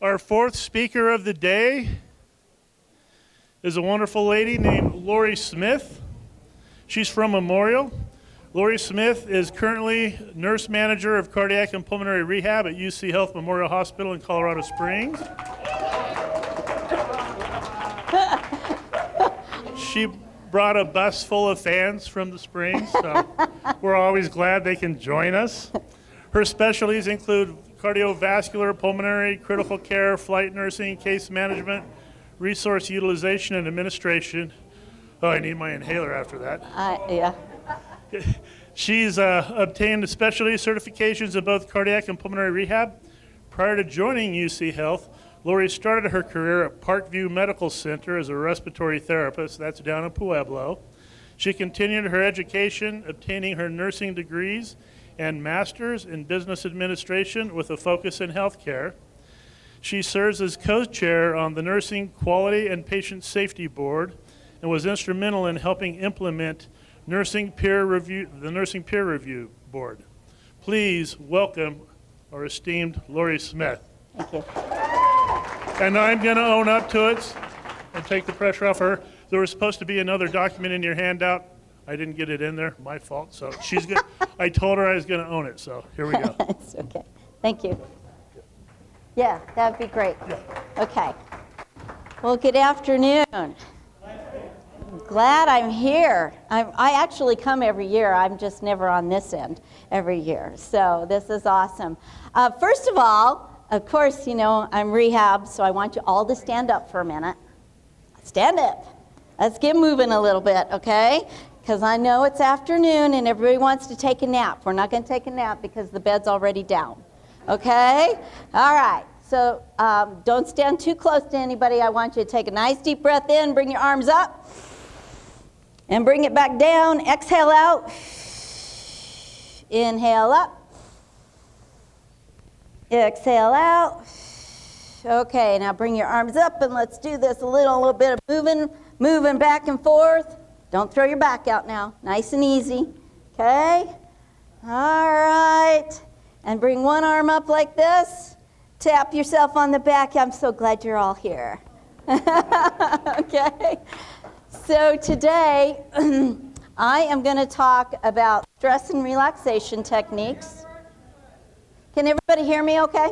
Our fourth speaker of the day is a wonderful lady named Lori Smith. She's from Memorial. Lori Smith is currently nurse manager of cardiac and pulmonary rehab at UC Health Memorial Hospital in Colorado Springs. She brought a bus full of fans from the Springs, so we're always glad they can join us. Her specialties include cardiovascular, pulmonary, critical care, flight nursing, case management, resource utilization, and administration. Oh, I need my inhaler after that. Yeah. She's obtained specialty certifications in both cardiac and pulmonary rehab. Prior to joining UC Health, Lori started her career at Parkview Medical Center as a respiratory therapist. That's down in Pueblo. She continued her education, obtaining her nursing degrees and master's in business administration with a focus in healthcare. She serves as co-chair on the Nursing Quality and Patient Safety Board and was instrumental in helping implement the Nursing Peer Review Board. Please welcome our esteemed Lori Smith. Thank you. And I'm going to own up to it and take the pressure off her. There was supposed to be another document in your handout. I didn't get it in there, my fault. So she's good. I told her I was going to own it, so here we go. It's okay. Thank you. Yeah, that'd be great. Yeah. Okay. Well, good afternoon. Glad I'm here. I actually come every year. I'm just never on this end every year. So this is awesome. First of all, of course, you know, I'm rehab, so I want you all to stand up for a minute. Stand up. Let's get moving a little bit, okay? Because I know it's afternoon and everybody wants to take a nap. We're not going to take a nap because the bed's already down, okay? All right. So don't stand too close to anybody. I want you to take a nice deep breath in, bring your arms up, and bring it back down. Exhale out. Inhale up. Exhale out. Okay, now bring your arms up and let's do this a little bit of moving back and forth. Don't throw your back out now. Nice and easy. Okay? All right. And bring one arm up like this. Tap yourself on the back. I'm so glad you're all here. Okay? So today, I am going to talk about stress and relaxation techniques. Can everybody hear me okay?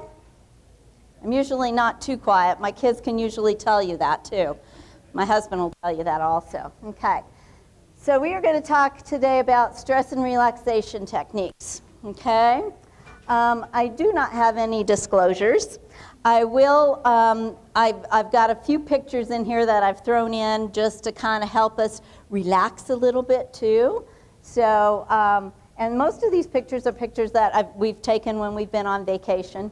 I'm usually not too quiet. My kids can usually tell you that too. My husband will tell you that also. Okay. So we are going to talk today about stress and relaxation techniques. Okay. I do not have any disclosures. I will, I've got a few pictures in here that I've thrown in just to kind of help us relax a little bit too. So, and most of these pictures are pictures that we've taken when we've been on vacation.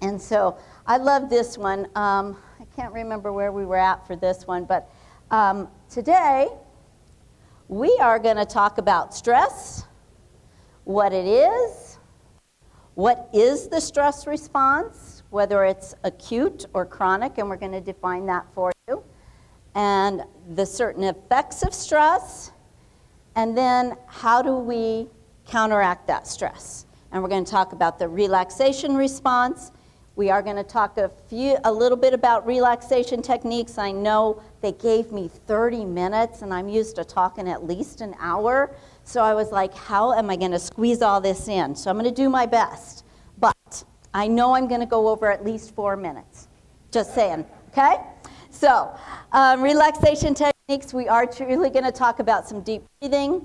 And so I love this one. I can't remember where we were at for this one, but today we are going to talk about stress, what it is, what is the stress response, whether it's acute or chronic, and we're going to define that for you, and the certain effects of stress, and then how do we counteract that stress. And we're going to talk about the relaxation response. We are going to talk a little bit about relaxation techniques. I know they gave me 30 minutes, and I'm used to talking at least an hour. So I was like, how am I going to squeeze all this in? So I'm going to do my best. But I know I'm going to go over at least 4 minutes. Just saying, okay? So relaxation techniques, we are truly going to talk about some deep breathing,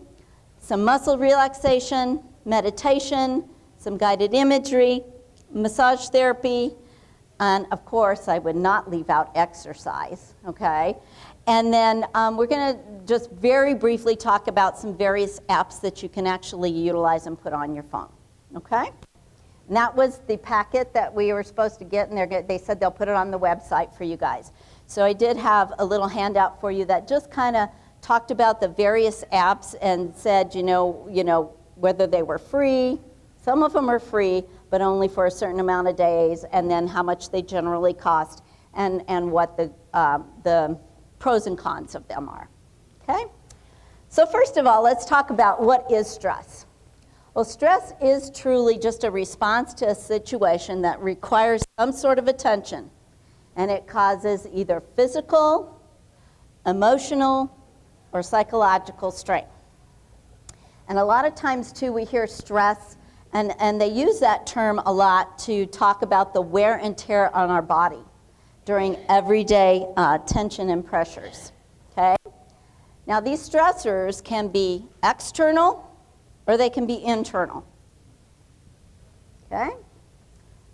some muscle relaxation, meditation, some guided imagery, massage therapy, and of course, I would not leave out exercise, okay? And then we're going to just very briefly talk about some various apps that you can actually utilize and put on your phone, okay? And that was the packet that we were supposed to get, and they said they'll put it on the website for you guys. So I did have a little handout for you that just kind of talked about the various apps and said, you know, whether they were free. Some of them are free, but only for a certain amount of days, and then how much they generally cost, and what the pros and cons of them are. Okay? So first of all, let's talk about what is stress. Well, stress is truly just a response to a situation that requires some sort of attention, and it causes either physical, emotional, or psychological strain. And a lot of times, too, we hear stress, and they use that term a lot to talk about the wear and tear on our body during everyday tension and pressures, okay? Now, these stressors can be external or they can be internal, okay?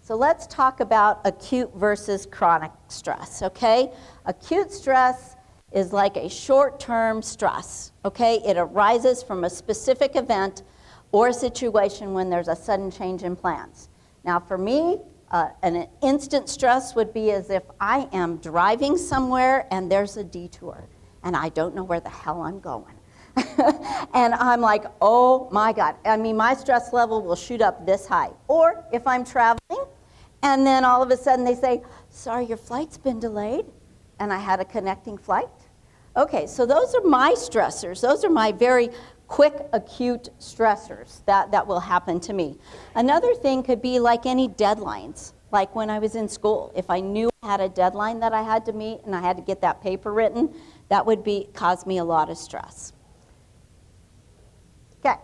So let's talk about acute versus chronic stress, okay? Acute stress is like a short-term stress, okay? It arises from a specific event or situation when there's a sudden change in plans. Now, for me, an instant stress would be as if I am driving somewhere and there's a detour, and I don't know where the hell I'm going. And I'm like, oh my God. I mean, my stress level will shoot up this high. Or if I'm traveling, and then all of a sudden they say, sorry, your flight's been delayed, and I had a connecting flight. Okay, so those are my stressors. Those are my very quick, acute stressors that will happen to me. Another thing could be like any deadlines, like when I was in school. If I knew I had a deadline that I had to meet and I had to get that paper written, that would cause me a lot of stress. Okay,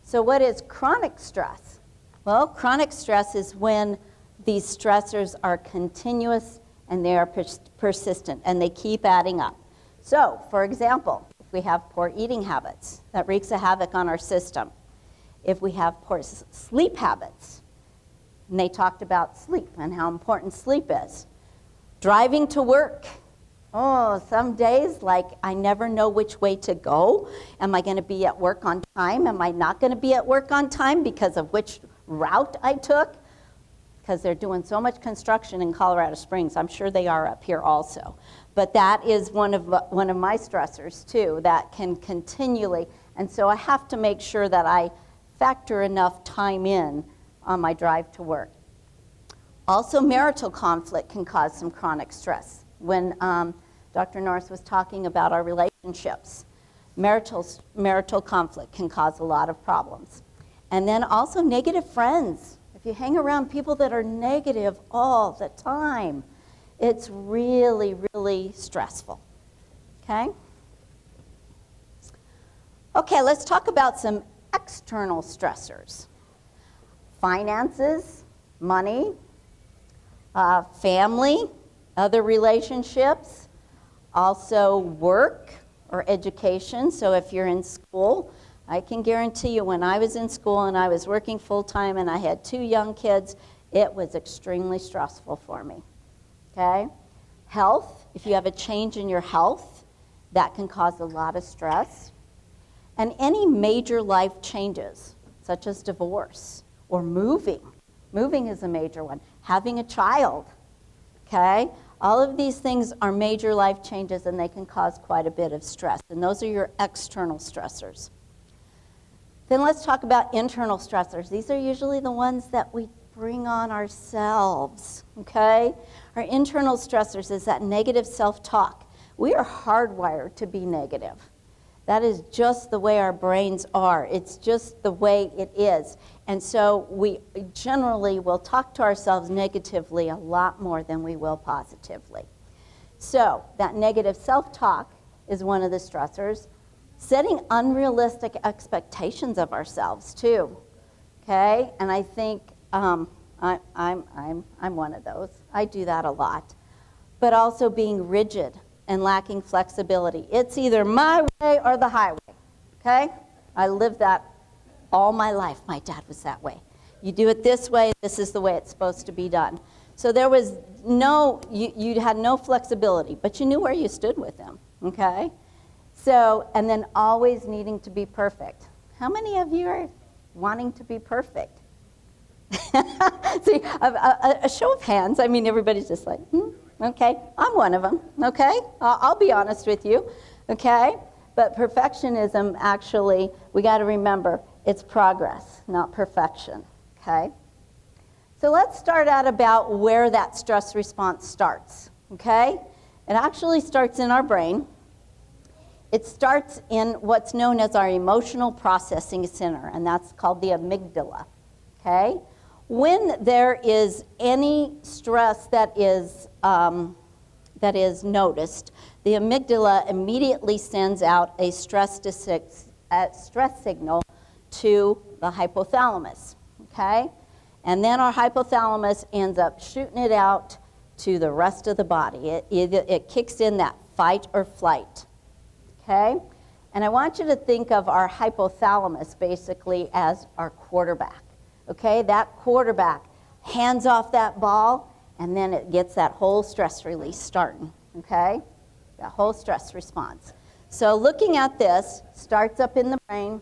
so what is chronic stress? Well, chronic stress is when these stressors are continuous and they are persistent and they keep adding up. So, for example, if we have poor eating habits, that wreaks a havoc on our system. If we have poor sleep habits, and they talked about sleep and how important sleep is. Driving to work. Oh, some days, like, I never know which way to go. Am I going to be at work on time? Am I not going to be at work on time because of which route I took? Because they're doing so much construction in Colorado Springs. I'm sure they are up here also. But that is one of my stressors, too, that can continually. And so I have to make sure that I factor enough time in on my drive to work. Also, marital conflict can cause some chronic stress. When Dr. Norris was talking about our relationships, marital conflict can cause a lot of problems. And then also negative friends. If you hang around people that are negative all the time, it's really, really stressful, okay? Okay, let's talk about some external stressors. Finances, money, family, other relationships, also work or education. So if you're in school, I can guarantee you when I was in school and I was working full-time and I had 2 young kids, it was extremely stressful for me, okay? Health, if you have a change in your health, that can cause a lot of stress. And any major life changes, such as divorce or moving. Moving is a major one. Having a child, okay? All of these things are major life changes and they can cause quite a bit of stress. And those are your external stressors. Then let's talk about internal stressors. These are usually the ones that we bring on ourselves, okay? Our internal stressors is that negative self-talk. We are hardwired to be negative. That is just the way our brains are. It's just the way it is. And so we generally will talk to ourselves negatively a lot more than we will positively. So that negative self-talk is one of the stressors. Setting unrealistic expectations of ourselves too, okay? And I think I'm one of those. I do that a lot. But also being rigid and lacking flexibility. It's either my way or the highway, okay? I lived that all my life. My dad was that way. You do it this way, this is the way it's supposed to be done. So there was you had no flexibility, but you knew where you stood with them, okay? So, and then always needing to be perfect. How many of you are wanting to be perfect? See, a show of hands. I mean, everybody's just like, okay, I'm one of them, okay? I'll be honest with you, okay? But perfectionism, actually, we got to remember, it's progress, not perfection, okay? So let's start out about where that stress response starts, okay? It actually starts in our brain. it starts in what's known as our emotional processing center, and that's called the amygdala, okay? When there is any stress that is noticed, the amygdala immediately sends out a stress signal to the hypothalamus, okay? And then our hypothalamus ends up shooting it out to the rest of the body. It kicks in that fight or flight, okay? And I want you to think of our hypothalamus basically as our quarterback, okay? That quarterback hands off that ball, and then it gets that whole stress release starting, okay? That whole stress response. So looking at this, starts up in the brain.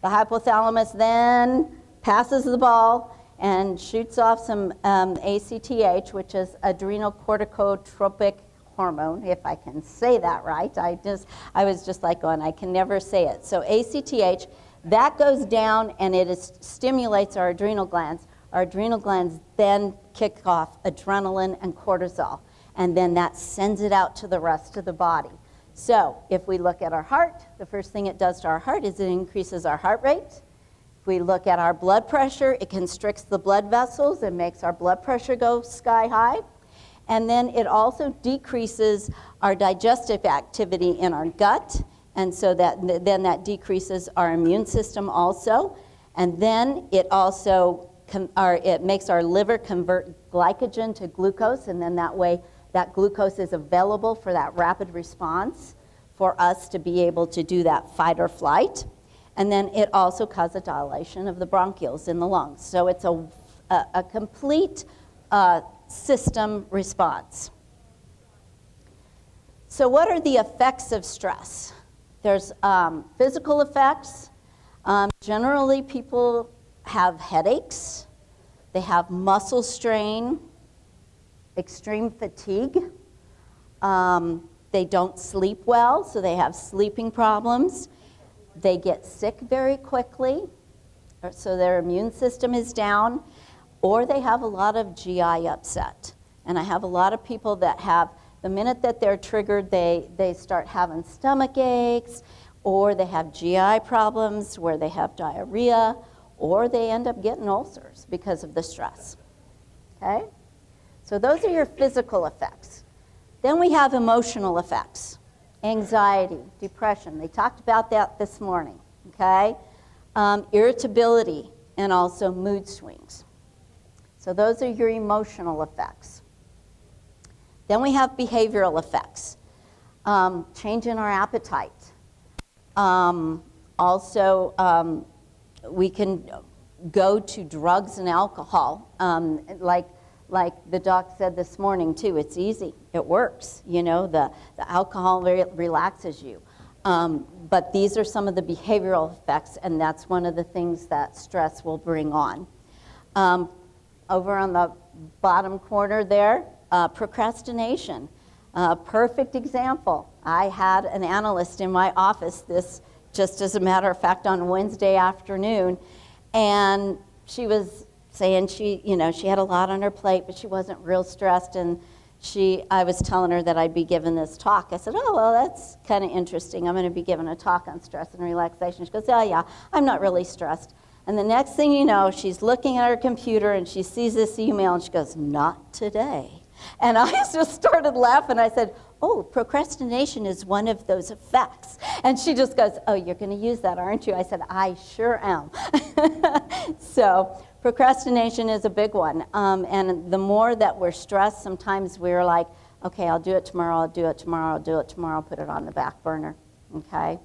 The hypothalamus then passes the ball and shoots off some ACTH, which is adrenocorticotropic hormone, if I can say that right. I was just like going, I can never say it. So ACTH, that goes down and it stimulates our adrenal glands. Our adrenal glands then kick off adrenaline and cortisol, and then that sends it out to the rest of the body. So if we look at our heart, the first thing it does to our heart is it increases our heart rate. If we look at our blood pressure, it constricts the blood vessels and makes our blood pressure go sky high. And then it also decreases our digestive activity in our gut, and so then that decreases our immune system also. And then it also it makes our liver convert glycogen to glucose, and then that way that glucose is available for that rapid response for us to be able to do that fight or flight. And then it also causes a dilation of the bronchioles in the lungs. So it's a complete system response. So what are the effects of stress? There's physical effects. Generally, people have headaches. They have muscle strain, extreme fatigue. They don't sleep well, so they have sleeping problems. They get sick very quickly, so their immune system is down, or they have a lot of GI upset. And I have a lot of people that have, the minute that they're triggered, they start having stomach aches, or they have GI problems where they have diarrhea, or they end up getting ulcers because of the stress, okay? So those are your physical effects. Then we have emotional effects. Anxiety, depression. They talked about that this morning, okay? Irritability, and also mood swings. So those are your emotional effects. Then we have behavioral effects. Change in our appetite. Also, we can go to drugs and alcohol, like the doc said this morning too. It's easy, it works. You know, the alcohol relaxes you. But these are some of the behavioral effects, and that's one of the things that stress will bring on. Over on the bottom corner there, procrastination. Perfect example. I had an analyst in my office just as a matter of fact on Wednesday afternoon, and she was saying she had a lot on her plate, but she wasn't real stressed, and I was telling her that I'd be giving this talk. I said, oh, well, that's kind of interesting. I'm going to be giving a talk on stress and relaxation. She goes, oh, yeah, I'm not really stressed. And the next thing you know, she's looking at her computer, and she sees this email, and she goes, not today. And I just started laughing. I said, oh, procrastination is one of those effects. And she just goes, oh, you're going to use that, aren't you? I said, I sure am. So procrastination is a big one. And the more that we're stressed, sometimes we're like, okay, I'll do it tomorrow, I'll do it tomorrow, I'll do it tomorrow, put it on the back burner, okay?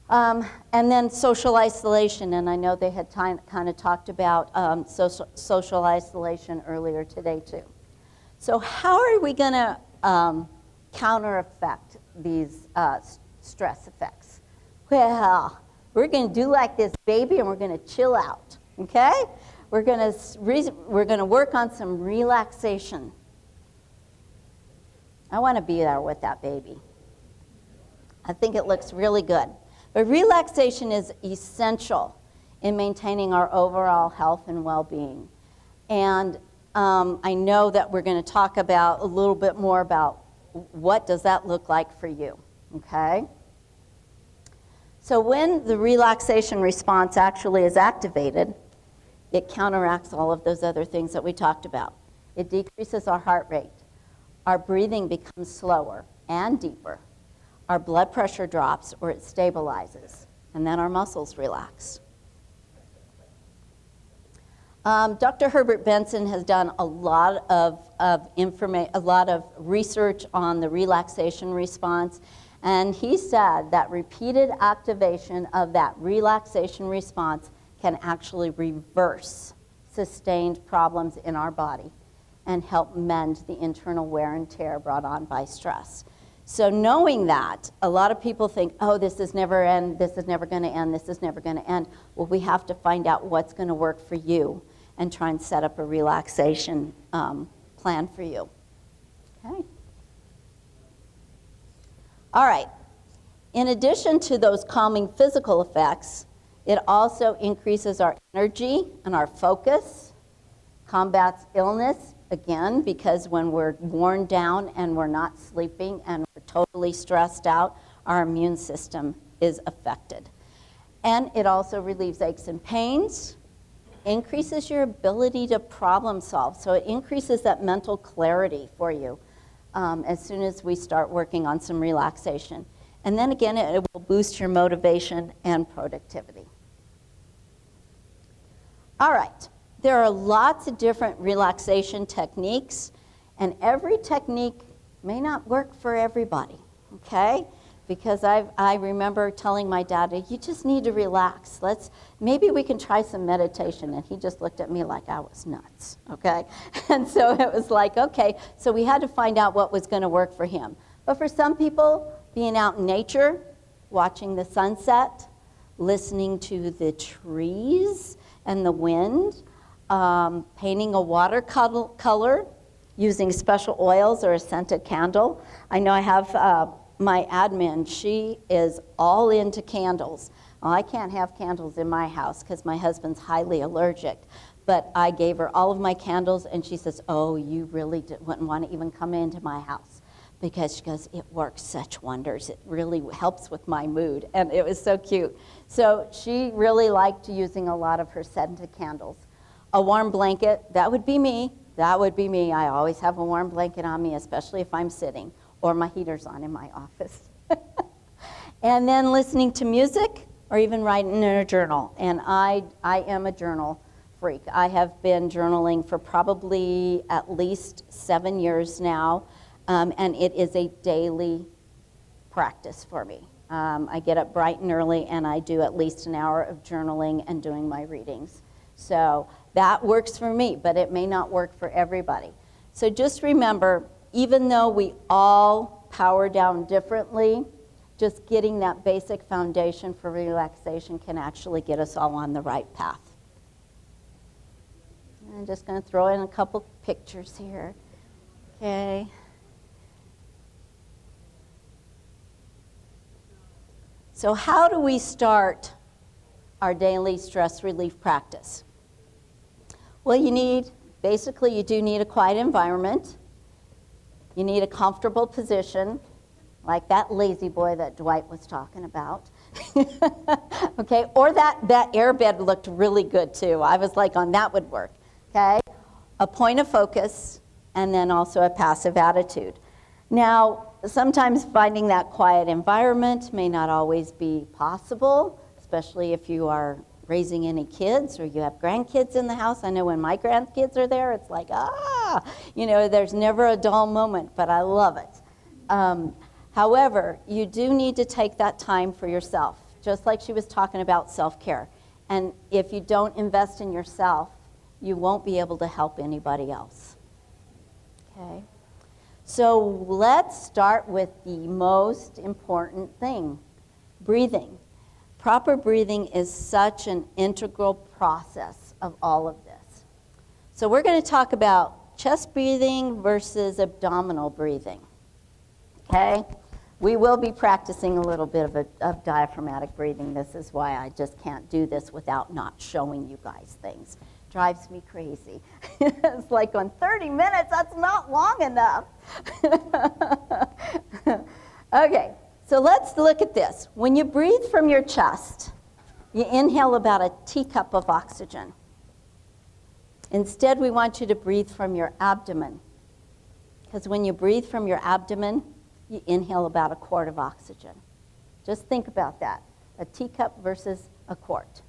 And then social isolation, and I know they had kind of talked about social isolation earlier today too. So how are we going to counter-effect these stress effects? Well, we're going to do like this baby, and we're going to chill out, okay? We're going to work on some relaxation. I want to be there with that baby. I think it looks really good. But relaxation is essential in maintaining our overall health and well-being. And I know that we're going to talk about a little bit more about what does that look like for you, okay? So when the relaxation response actually is activated, it counteracts all of those other things that we talked about. It decreases our heart rate. Our breathing becomes slower and deeper. Our blood pressure drops or it stabilizes, and then our muscles relax. Dr. Herbert Benson has done a lot of research on the relaxation response, and he said that repeated activation of that relaxation response can actually reverse sustained problems in our body and help mend the internal wear and tear brought on by stress. So knowing that, a lot of people think, oh, this is never end, this is never going to end, this is never going to end. Well, we have to find out what's going to work for you and try and set up a relaxation plan for you. Okay. All right. In addition to those calming physical effects, it also increases our energy and our focus, combats illness, again, because when we're worn down and we're not sleeping and we're totally stressed out, our immune system is affected. And it also relieves aches and pains, increases your ability to problem solve. So it increases that mental clarity for you as soon as we start working on some relaxation. And then again, it will boost your motivation and productivity. All right. There are lots of different relaxation techniques, and every technique may not work for everybody, okay? Because I remember telling my dad, you just need to relax. Maybe we can try some meditation. And he just looked at me like I was nuts, okay? And so it was like, okay, so we had to find out what was going to work for him. But for some people, being out in nature, watching the sunset, listening to the trees and the wind, painting a watercolor, using special oils or a scented candle. I know I have my admin, she is all into candles. Well, I can't have candles in my house because my husband's highly allergic. But I gave her all of my candles, and she says, oh, you really wouldn't want to even come into my house. Because she goes, it works such wonders. It really helps with my mood. And it was so cute. So she really liked using a lot of her scented candles. A warm blanket, that would be me. That would be me. I always have a warm blanket on me, especially if I'm sitting, or my heater's on in my office. And then listening to music, or even writing in a journal. And I am a journal freak. I have been journaling for probably at least 7 years now, and it is a daily practice for me. I get up bright and early, and I do at least an hour of journaling and doing my readings. So that works for me, but it may not work for everybody. So just remember, even though we all power down differently, just getting that basic foundation for relaxation can actually get us all on the right path. I'm just going to throw in a couple pictures here. Okay. So how do we start our daily stress relief practice? Well, you do need a quiet environment. You need a comfortable position, like that lazy boy that Dwight was talking about. Okay, or that air bed looked really good too. I was like, that would work. Okay, a point of focus, and then also a passive attitude. Now, sometimes finding that quiet environment may not always be possible, especially if you are raising any kids or you have grandkids in the house. I know when my grandkids are there, it's like, there's never a dull moment, but I love it. However, you do need to take that time for yourself, just like she was talking about self-care. And if you don't invest in yourself, you won't be able to help anybody else. Okay? So let's start with the most important thing, breathing. Proper breathing is such an integral process of all of this. So we're going to talk about chest breathing versus abdominal breathing. Okay? We will be practicing a little bit of diaphragmatic breathing. This is why I just can't do this without not showing you guys things. Drives me crazy. It's like on 30 minutes, that's not long enough. Okay, So let's look at this. When you breathe from your chest, you inhale about a teacup of oxygen. Instead, we want you to breathe from your abdomen, because when you breathe from your abdomen, you inhale about a quart of oxygen. Just think about that, a teacup versus a quart.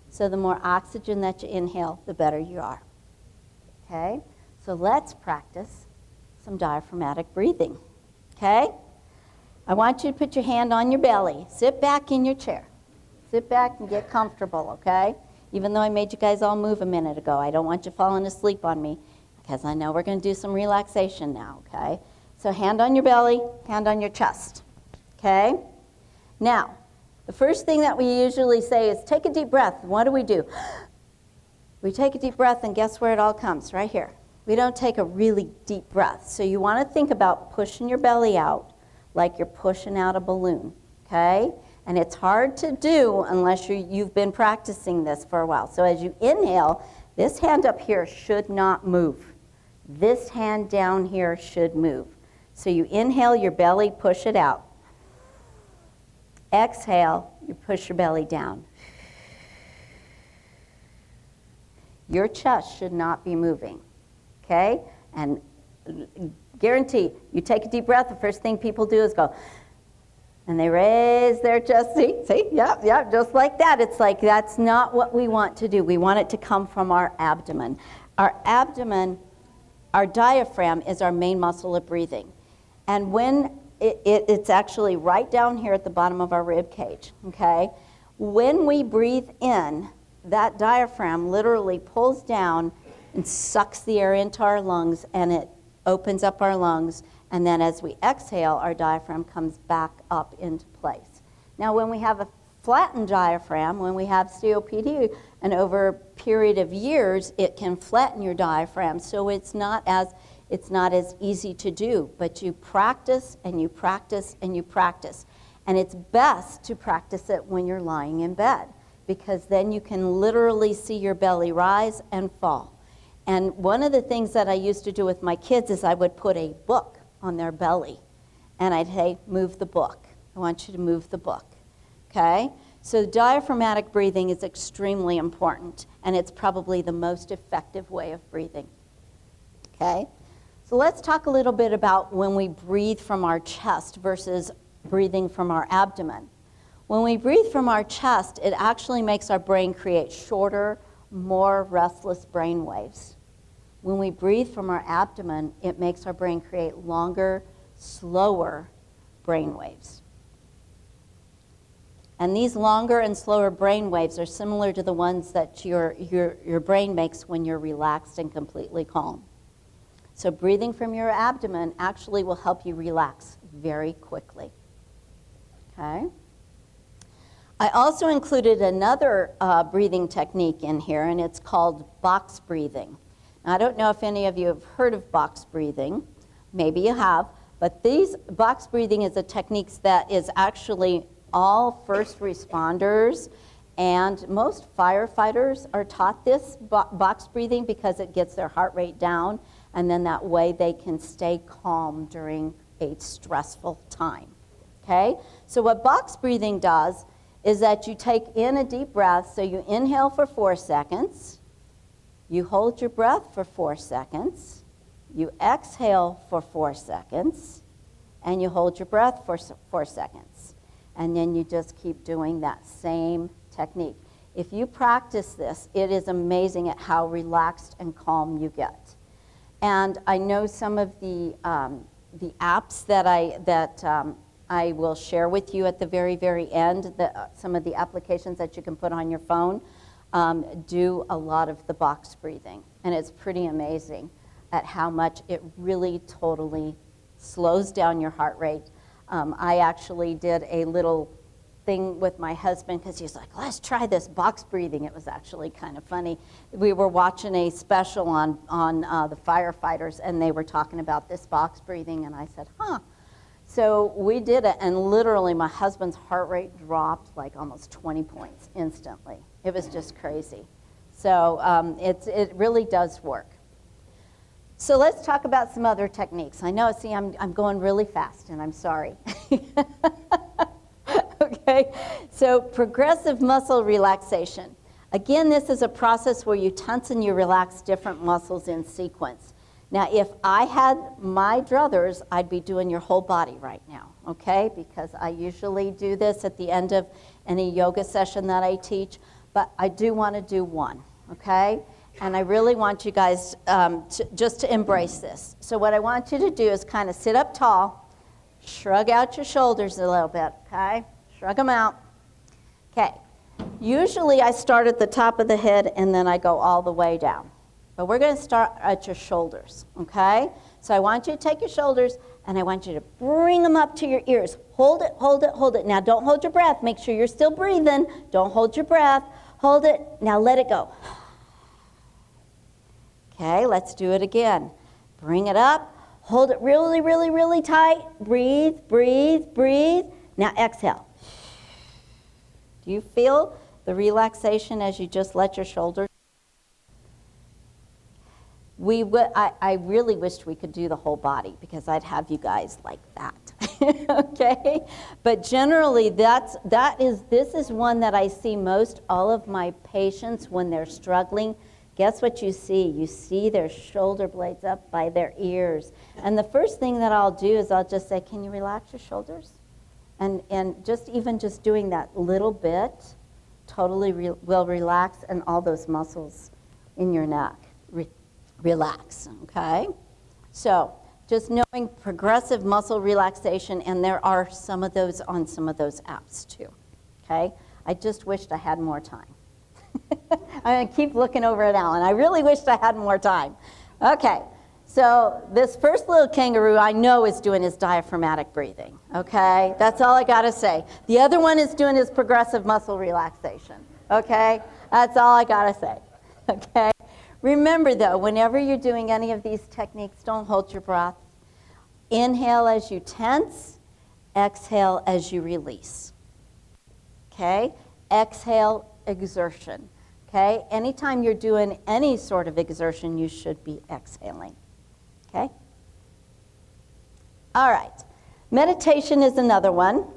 So the more oxygen that you inhale, the better you are. Okay? So let's practice some diaphragmatic breathing. Okay? I want you to put your hand on your belly. Sit back in your chair. Sit back and get comfortable, okay? Even though I made you guys all move a minute ago, I don't want you falling asleep on me, because I know we're going to do some relaxation now, okay? So hand on your belly, hand on your chest, okay? Now, the first thing that we usually say is take a deep breath. What do? We take a deep breath, and guess where it all comes? Right here. We don't take a really deep breath. So you want to think about pushing your belly out like you're pushing out a balloon, okay? And it's hard to do unless you've been practicing this for a while. So as you inhale, this hand up here should not move. This hand down here should move. So you inhale your belly, push it out. Exhale, you push your belly down. Your chest should not be moving, okay? And guarantee, you take a deep breath, the first thing people do is go, and they raise their chest. See, yeah, just like that. It's like that's not what we want to do. We want it to come from our abdomen. Our abdomen, our diaphragm is our main muscle of breathing. And when it's actually right down here at the bottom of our rib cage, okay? When we breathe in, that diaphragm literally pulls down and sucks the air into our lungs, and it opens up our lungs, and then as we exhale, our diaphragm comes back up into place. Now, when we have a flattened diaphragm, when we have COPD, and over a period of years, it can flatten your diaphragm, so it's not as easy to do, but you practice and you practice and you practice. And it's best to practice it when you're lying in bed, because then you can literally see your belly rise and fall. And one of the things that I used to do with my kids is I would put a book on their belly, and I'd say, move the book. I want you to move the book, okay? So diaphragmatic breathing is extremely important, and it's probably the most effective way of breathing, okay? So let's talk a little bit about when we breathe from our chest versus breathing from our abdomen. When we breathe from our chest, it actually makes our brain create shorter, more restless brain waves. When we breathe from our abdomen, it makes our brain create longer, slower brain waves. And these longer and slower brain waves are similar to the ones that your brain makes when you're relaxed and completely calm. So breathing from your abdomen actually will help you relax very quickly. Okay? I also included another breathing technique in here, and it's called box breathing. Now, I don't know if any of you have heard of box breathing. Maybe you have. But box breathing is a technique that is actually all first responders and most firefighters are taught this box breathing because it gets their heart rate down, and then that way they can stay calm during a stressful time. Okay? So what box breathing does is that you take in a deep breath, so you inhale for 4 seconds, you hold your breath for 4 seconds, you exhale for 4 seconds, and you hold your breath for 4 seconds. And then you just keep doing that same technique. If you practice this, it is amazing at how relaxed and calm you get. And I know some of the apps that I will share with you at the very, very end, some of the applications that you can put on your phone do a lot of the box breathing. And it's pretty amazing at how much it really totally slows down your heart rate. I actually did a little thing with my husband because he's like, let's try this box breathing. It was actually kind of funny. We were watching a special on the firefighters, and they were talking about this box breathing, and I said, huh. So we did it, and literally my husband's heart rate dropped like almost 20 points instantly. It was just crazy. So it really does work. So let's talk about some other techniques. I know, see, I'm going really fast, and I'm sorry. Okay, so progressive muscle relaxation. Again, this is a process where you tense and you relax different muscles in sequence. Now, if I had my druthers, I'd be doing your whole body right now, okay? Because I usually do this at the end of any yoga session that I teach, but I do want to do one, okay? And I really want you guys just to embrace this. So what I want you to do is kind of sit up tall, shrug out your shoulders a little bit, okay? Shrug them out. Okay. Usually I start at the top of the head and then I go all the way down. But we're going to start at your shoulders, okay? So I want you to take your shoulders and I want you to bring them up to your ears. Hold it, hold it, hold it. Now don't hold your breath. Make sure you're still breathing. Don't hold your breath. Hold it. Now let it go. Okay, let's do it again. Bring it up. Hold it really, really, really tight. Breathe, breathe, breathe. Now exhale. Do you feel the relaxation as you just let your shoulders? I really wished we could do the whole body because I'd have you guys like that. Okay? But generally this is one that I see most all of my patients when they're struggling. Guess what you see? You see their shoulder blades up by their ears. And the first thing that I'll do is I'll just say, can you relax your shoulders? And just doing that little bit totally will relax, and all those muscles in your neck relax, okay? So just knowing progressive muscle relaxation, and there are some of those on some of those apps too, okay? I just wished I had more time. I'm going to keep looking over at Alan. I really wished I had more time. Okay, so this first little kangaroo I know is doing his diaphragmatic breathing, okay? That's all I got to say. The other one is doing his progressive muscle relaxation, okay? That's all I got to say, okay? Remember, though, whenever you're doing any of these techniques, don't hold your breath. Inhale as you tense, exhale as you release, okay? Exhale, exertion, okay? Anytime you're doing any sort of exertion, you should be exhaling, okay? All right, meditation is another one.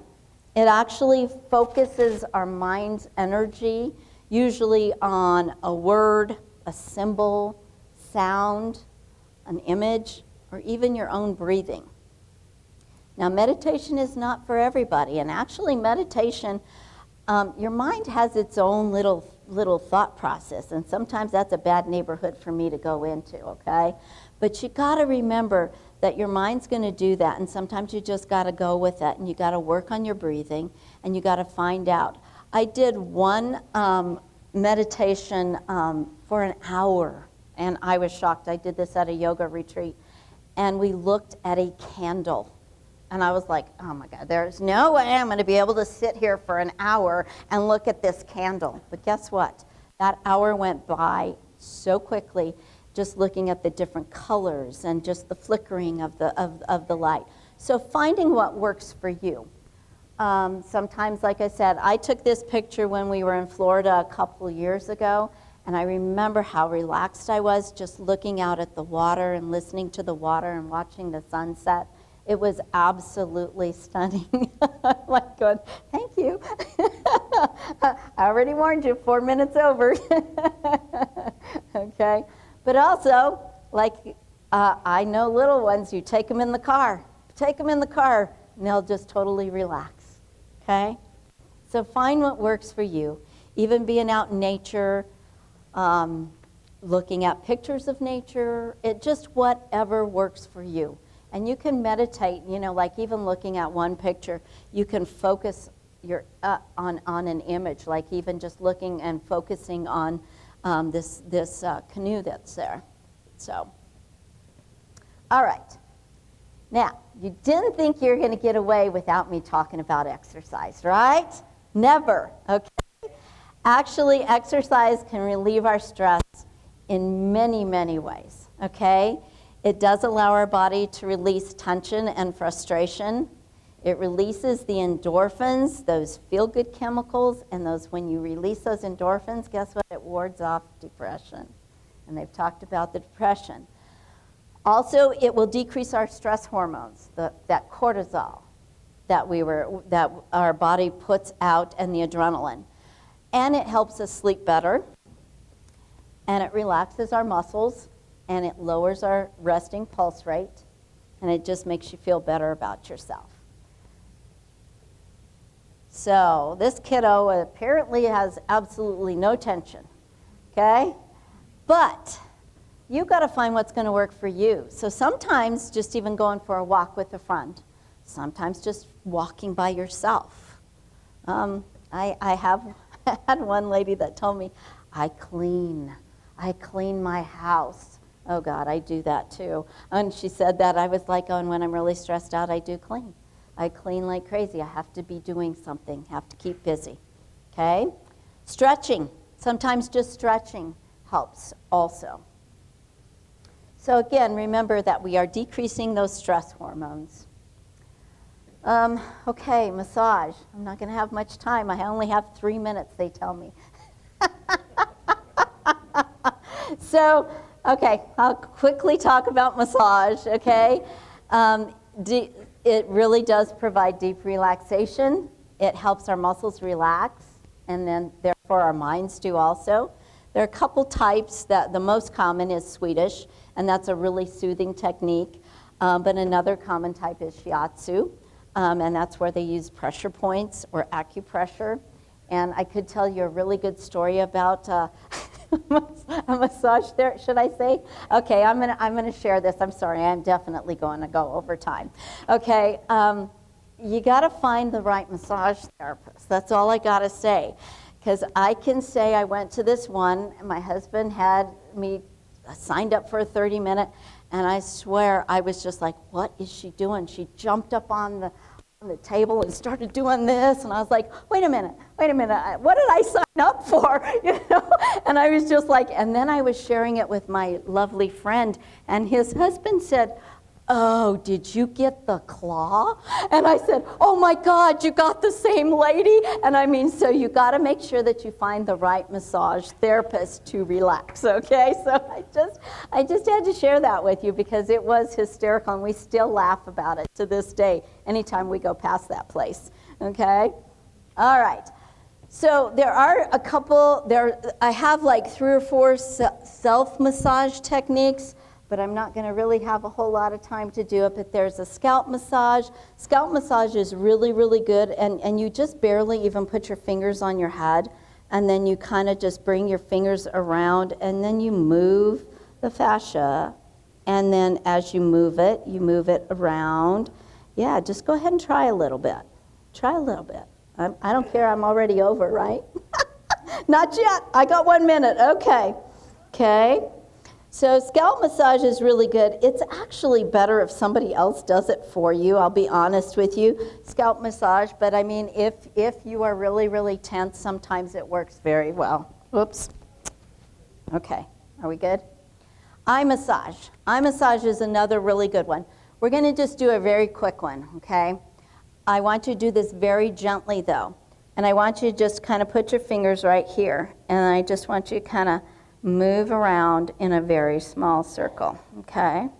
It actually focuses our mind's energy, usually on a word, a symbol, sound, an image, or even your own breathing. Now, meditation is not for everybody, and actually meditation, your mind has its own little thought process, and sometimes that's a bad neighborhood for me to go into, okay? But you got to remember that your mind's going to do that, and sometimes you just got to go with it, and you got to work on your breathing, and you got to find out. I did one meditation for an hour, and I was shocked. I did this at a yoga retreat, and we looked at a candle. And I was like, oh my God, there's no way I'm going to be able to sit here for an hour and look at this candle. But guess what? That hour went by so quickly, just looking at the different colors and just the flickering of the light. So finding what works for you. Sometimes, like I said, I took this picture when we were in Florida a couple years ago, and I remember how relaxed I was just looking out at the water and listening to the water and watching the sunset. It was absolutely stunning. I'm like, going, thank you. I already warned you, 4 minutes over. Okay? But also, like, I know little ones, you take them in the car. Take them in the car, and they'll just totally relax. Okay? So find what works for you. Even being out in nature, looking at pictures of nature, just whatever works for you. And you can meditate, like even looking at one picture, you can focus on an image, like even just looking and focusing on this canoe that's there. So, all right. Now, you didn't think you were going to get away without me talking about exercise, right? Never, okay? Actually, exercise can relieve our stress in many, many ways, okay? It does allow our body to release tension and frustration. It releases the endorphins, those feel-good chemicals, and when you release those endorphins, guess what? It wards off depression. And they've talked about the depression. Also, it will decrease our stress hormones, that cortisol, that our body puts out and the adrenaline. And it helps us sleep better, and it relaxes our muscles, and it lowers our resting pulse rate, and it just makes you feel better about yourself. So this kiddo apparently has absolutely no tension, okay? But you've got to find what's going to work for you. So sometimes just even going for a walk with a friend, sometimes just walking by yourself. I have had one lady that told me, I clean my house. Oh God, I do that too. And she said that. I was like, oh, and when I'm really stressed out, I do clean. I clean like crazy. I have to be doing something, have to keep busy. Okay? Stretching. Sometimes just stretching helps also. So again, remember that we are decreasing those stress hormones. Okay, massage. I'm not going to have much time. I only have 3 minutes, they tell me. So, okay, I'll quickly talk about massage, okay? It really does provide deep relaxation. It helps our muscles relax, and then therefore our minds do also. There are a couple types. That the most common is Swedish, and that's a really soothing technique. But another common type is shiatsu, and that's where they use pressure points or acupressure. And I could tell you a really good story about a massage there. Should I say? Okay, I'm gonna share this. I'm sorry, I'm definitely going to go over time. Okay, you got to find the right massage therapist. That's all I got to say. Because I can say I went to this one, and my husband had me signed up for a 30-minute, and I swear I was just like, what is she doing? She jumped up on the table and started doing this, and I was like, wait a minute, what did I sign up for? You know? And I was just like, and then I was sharing it with my lovely friend, and his husband said, oh, did you get the claw? And I said, oh my God, you got the same lady? And I mean, so you got to make sure that you find the right massage therapist to relax, okay? So I just had to share that with you because it was hysterical, and we still laugh about it to this day anytime we go past that place, okay? All right. So there are a couple, I have like 3 or 4 self-massage techniques, but I'm not going to really have a whole lot of time to do it. But there's a scalp massage. Scalp massage is really, really good, and you just barely even put your fingers on your head, and then you kind of just bring your fingers around, and then you move the fascia, and then as you move it around. Yeah, just go ahead and try a little bit. Try a little bit. I don't care, I'm already over, right? Not yet, I got 1 minute, okay. Okay. So scalp massage is really good. It's actually better if somebody else does it for you, I'll be honest with you, scalp massage. But I mean, if you are really, really tense, sometimes it works very well. Oops. Okay, are we good? Eye massage. Eye massage is another really good one. We're going to just do a very quick one, okay? I want you to do this very gently, though. And I want you to just kind of put your fingers right here. And I just want you to kind of move around in a very small circle, okay?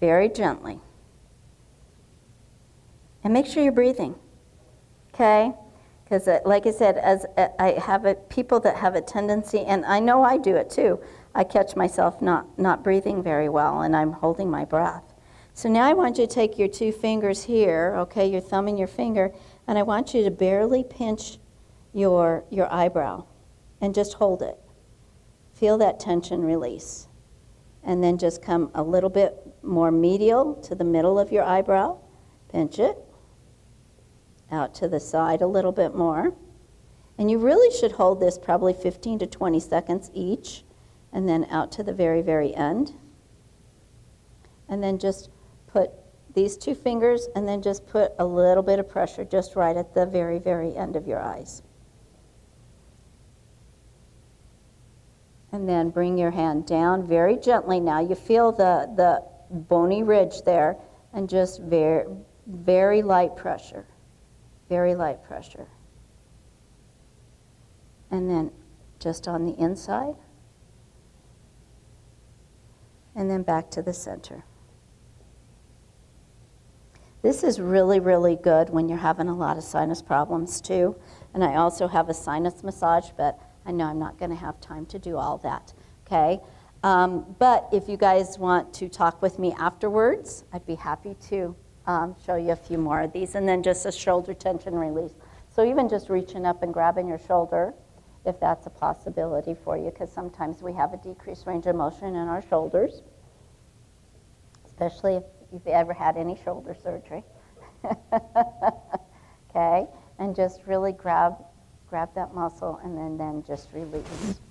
Very gently. And make sure you're breathing, okay? Because like I said, as I have people that have a tendency, and I know I do it too, I catch myself not breathing very well, and I'm holding my breath. So now I want you to take your 2 fingers here, okay, your thumb and your finger, and I want you to barely pinch your eyebrow and just hold it. Feel that tension release. And then just come a little bit more medial to the middle of your eyebrow. Pinch it. Out to the side a little bit more. And you really should hold this probably 15 to 20 seconds each. And then out to the very, very end. And then just put these 2 fingers and then just put a little bit of pressure just right at the very, very end of your eyes. And then bring your hand down very gently. Now you feel the bony ridge there, and just very, very light pressure. Very light pressure. And then just on the inside. And then back to the center. This is really, really good when you're having a lot of sinus problems too. And I also have a sinus massage, but I know I'm not going to have time to do all that, okay? But if you guys want to talk with me afterwards, I'd be happy to show you a few more of these. And then just a shoulder tension release. So even just reaching up and grabbing your shoulder, if that's a possibility for you, because sometimes we have a decreased range of motion in our shoulders, especially if you've ever had any shoulder surgery. Okay, and just really grab that muscle and then just release.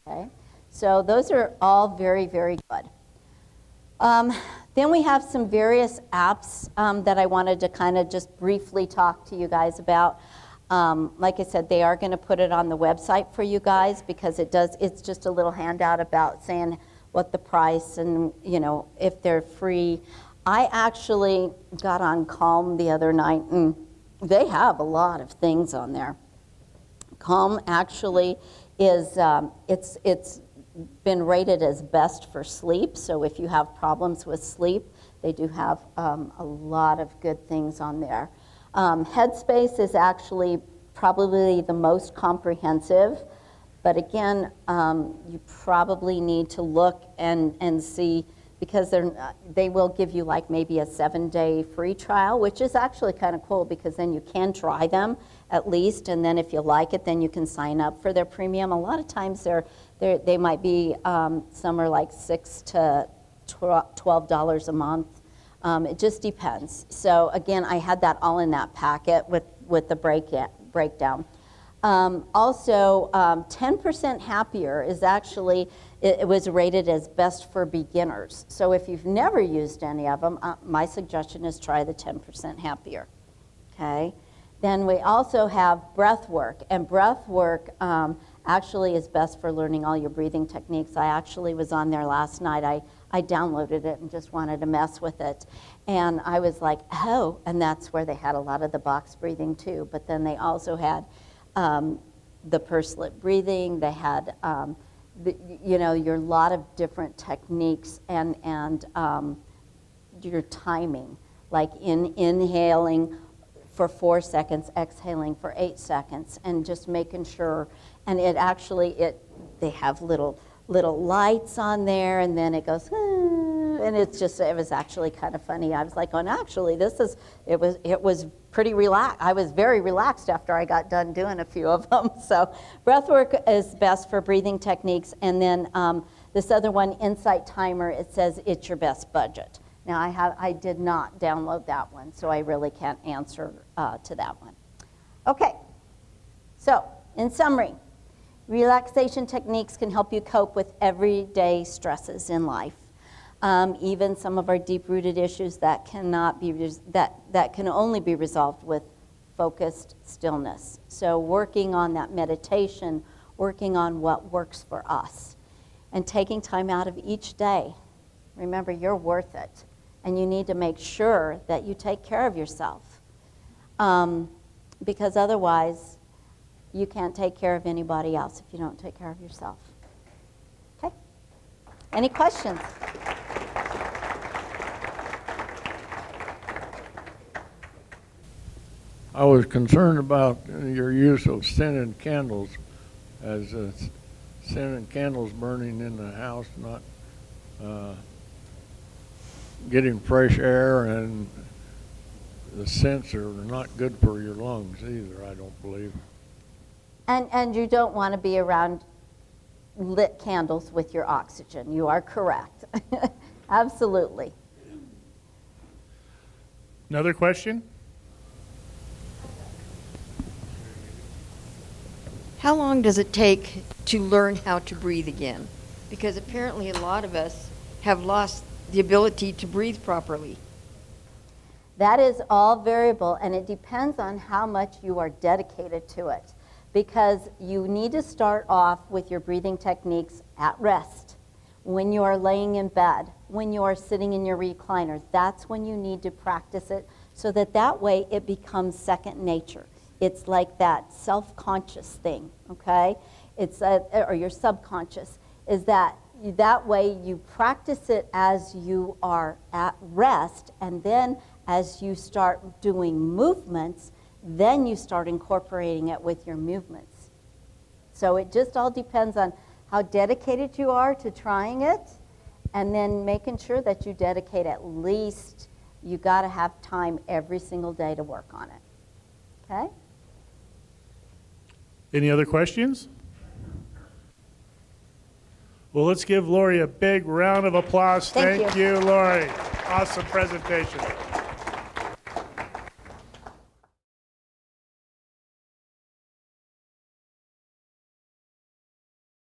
Okay, so those are all very, very good. Then we have some various apps that I wanted to kind of just briefly talk to you guys about. Like I said, they are going to put it on the website for you guys because it's just a little handout about saying what the price and, you know, if they're free. I actually got on Calm the other night, and they have a lot of things on there. Calm actually is, it's been rated as best for sleep, so if you have problems with sleep, they do have a lot of good things on there. Headspace is actually probably the most comprehensive, but again, you probably need to look and see, because they will give you like maybe a 7-day free trial, which is actually kind of cool because then you can try them at least, and then if you like it, then you can sign up for their premium. A lot of times they might be, some are like $6 to $12 a month. It just depends. So again, I had that all in that packet with the breakdown. Also, 10% Happier is actually, it was rated as best for beginners. So if you've never used any of them, my suggestion is try the 10% Happier, okay? Then we also have breath work, and breath work actually is best for learning all your breathing techniques. I actually was on there last night. I downloaded it and just wanted to mess with it. And I was like, oh, and that's where they had a lot of the box breathing too. But then they also had the pursed lip breathing. They had, your lot of different techniques and your timing, like inhaling for 4 seconds, exhaling for 8 seconds, and just making sure. And it actually, they have little lights on there, and then it goes, and it was actually kind of funny. I was like, oh, and actually, it was pretty relaxed. I was very relaxed after I got done doing a few of them. So breath work is best for breathing techniques. And then this other one, Insight Timer, it says it's your best budget. Now, I did not download that one, so I really can't answer to that one. Okay, so in summary, relaxation techniques can help you cope with everyday stresses in life. Even some of our deep-rooted issues that cannot be that can only be resolved with focused stillness. So working on that meditation, working on what works for us, and taking time out of each day. Remember, you're worth it, and you need to make sure that you take care of yourself, because otherwise, you can't take care of anybody else if you don't take care of yourself. Okay? Any questions? I was concerned about your use of scented candles, as scented candles burning in the house, not getting fresh air, and the scents are not good for your lungs either, I don't believe. And you don't want to be around lit candles with your oxygen. You are correct. Absolutely. Another question? How long does it take to learn how to breathe again? Because apparently a lot of us have lost the ability to breathe properly. That is all variable, and it depends on how much you are dedicated to it. Because you need to start off with your breathing techniques at rest, when you are laying in bed, when you are sitting in your recliner. That's when you need to practice it, so that way it becomes second nature. It's like that self-conscious thing, okay? Or your subconscious, is that way you practice it as you are at rest, and then as you start doing movements, then you start incorporating it with your movements. So it just all depends on how dedicated you are to trying it, and then making sure that you dedicate at least, you got to have time every single day to work on it. Okay? Any other questions? Well, let's give Lori a big round of applause. Thank Thank you, Lori. Awesome presentation.